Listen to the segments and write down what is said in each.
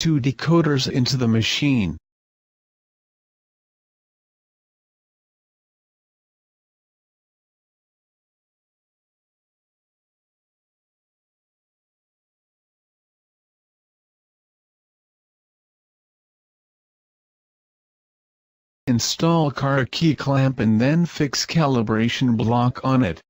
2 decoders into the machine. Install car key clamp and then fix calibration block on it.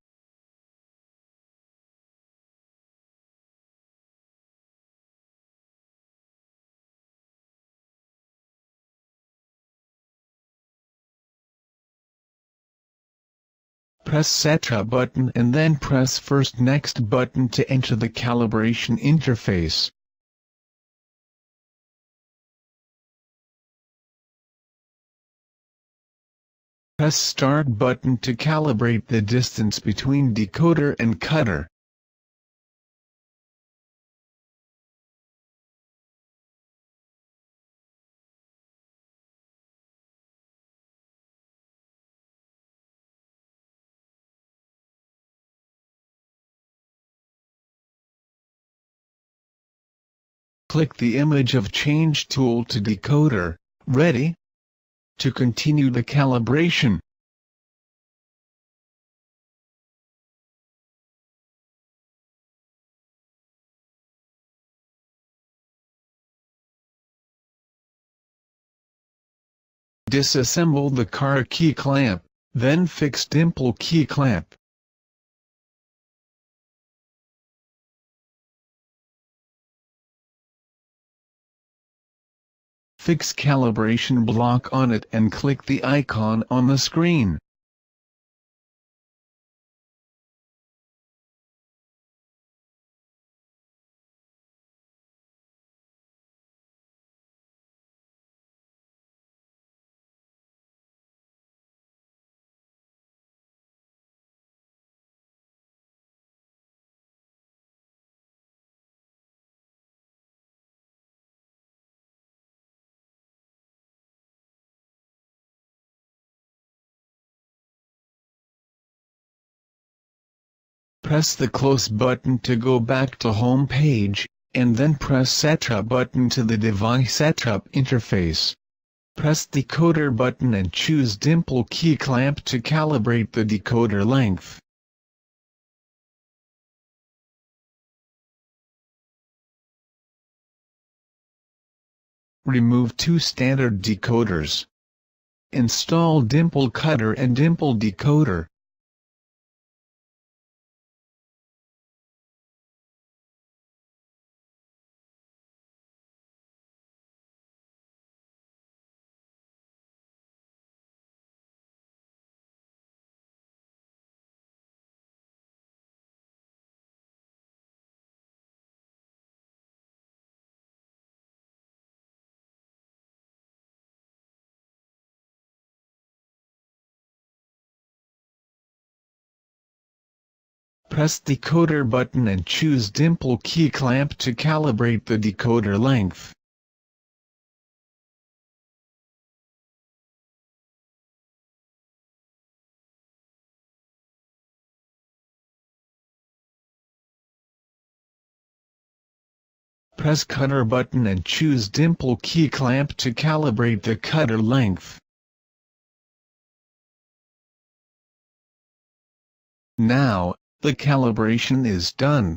Press Setup button and then press first Next button to enter the calibration interface. Press Start button to calibrate the distance between decoder and cutter. Click the image of change tool to decoder. Ready? To continue the calibration. Disassemble the car key clamp, then fix dimple key clamp. Fix calibration block on it and click the icon on the screen. Press the Close button to go back to home page, and then press Setup button to the device setup interface. Press Decoder button and choose dimple key clamp to calibrate the decoder length. Remove 2 standard decoders. Install dimple cutter and dimple decoder. Press Decoder button and choose dimple key clamp to calibrate the decoder length. Press Cutter button and choose dimple key clamp to calibrate the cutter length. Now, the calibration is done.